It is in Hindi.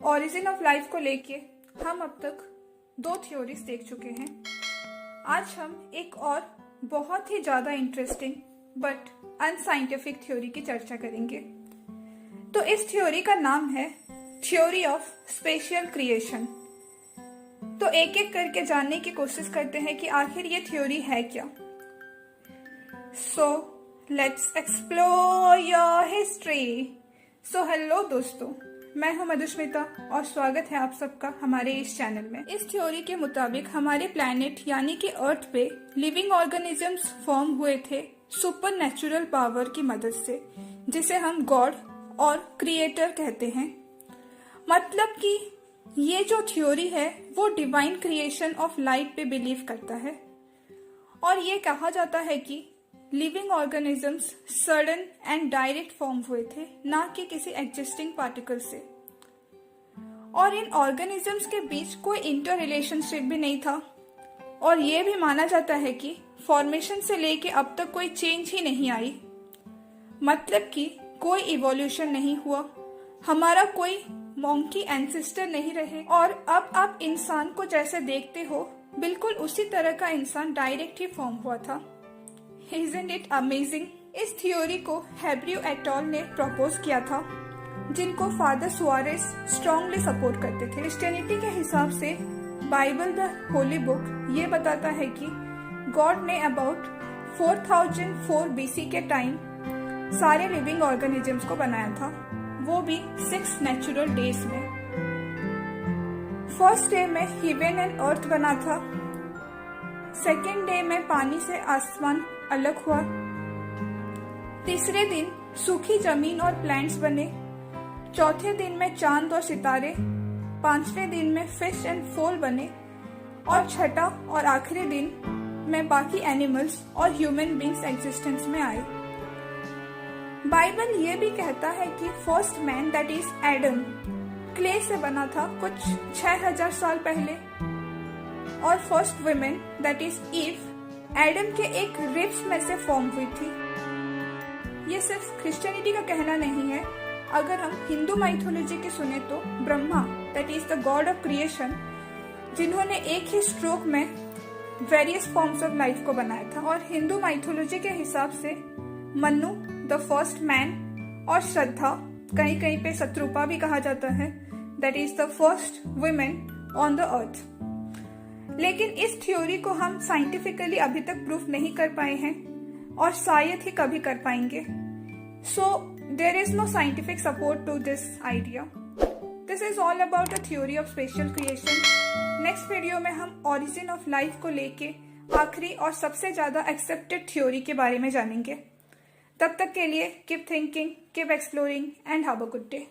ओरिजिन ऑफ लाइफ को लेके हम अब तक 2 थ्योरीज देख चुके हैं। आज हम एक और बहुत ही ज़्यादा इंटरेस्टिंग बट अनसाइंटिफिक थ्योरी की चर्चा करेंगे। तो इस थ्योरी का नाम है थ्योरी ऑफ स्पेशियल क्रिएशन। तो एक एक करके जानने की कोशिश करते हैं कि आखिर ये थ्योरी है क्या। So let's explore your history. So hello दोस्तों, मैं हूं मधुस्मिता और स्वागत है आप सबका हमारे इस चैनल में। इस थ्योरी के मुताबिक हमारे प्लैनेट यानी कि अर्थ पे लिविंग ऑर्गेनिजम्स फॉर्म हुए थे सुपर नेचुरल पावर की मदद से, जिसे हम गॉड और क्रिएटर कहते हैं। मतलब कि ये जो थ्योरी है वो डिवाइन क्रिएशन ऑफ लाइट पे बिलीव करता है और ये कहा जाता है कि living organisms sudden and direct form हुए थे, ना कि किसी एग्जिस्टिंग पार्टिकल से। और इन ऑर्गेनिजम्स के बीच कोई इंटर रिलेशनशिप भी नहीं था और ये भी माना जाता है कि फॉर्मेशन से लेके अब तक कोई चेंज ही नहीं आई। मतलब कि कोई इवोल्यूशन नहीं हुआ, हमारा कोई मॉन्की एंसेस्टर नहीं रहे और अब आप इंसान को जैसे देखते हो बिल्कुल उसी तरह का इंसान डायरेक्ट ही फॉर्म हुआ था। Isn't it amazing? इस थ्योरी को हेब्रियो एट अल ने प्रपोज किया था, जिनको फादर सुआरेस स्ट्रांगली सपोर्ट करते थे। क्रिश्चियनिटी के हिसाब से बाइबल द होली बुक ये बताता है कि गॉड ने अबाउट 4004 बीसी के टाइम सारे लिविंग ऑर्गेनिजम्स को बनाया था, वो भी 6 नेचुरल डेज में। फर्स्ट डे में हेवन एंड अर्थ बना था, सेकेंड डे में पानी से आसमान अलग हुआ, तीसरे दिन सूखी जमीन और प्लांट्स बने, चौथे दिन में चांद और सितारे, पांचवें दिन में फिश एंड फोल बने और छठा और आखिरी दिन में बाकी एनिमल्स और ह्यूमन बींग्स एग्जिस्टेंस में आए। बाइबल ये भी कहता है कि first man that is Adam clay से बना था कुछ 6000 साल पहले और first women that is Eve Adam के एक रिब्स में से फॉर्म हुई थी। ये सिर्फ क्रिश्चियनिटी का कहना नहीं है। अगर हम हिंदू माइथोलॉजी की सुने तो Brahma that is the God of creation, जिन्होंने एक ही स्ट्रोक में वेरियस फॉर्म्स ऑफ लाइफ को बनाया था। और हिंदू माइथोलॉजी के हिसाब से मनु द फर्स्ट मैन और श्रद्धा, कहीं कहीं पे शत्रुपा भी कहा जाता है, that is the first women on the earth. लेकिन इस थ्योरी को हम साइंटिफिकली अभी तक प्रूफ नहीं कर पाए हैं और शायद ही कभी कर पाएंगे। So there is no scientific support to this idea. This is all about a theory of special creation. Next video में हम ओरिजिन ऑफ लाइफ को लेके आखिरी और सबसे ज्यादा एक्सेप्टेड थ्योरी के बारे में जानेंगे। तब तक के लिए keep thinking, keep exploring and have a good day.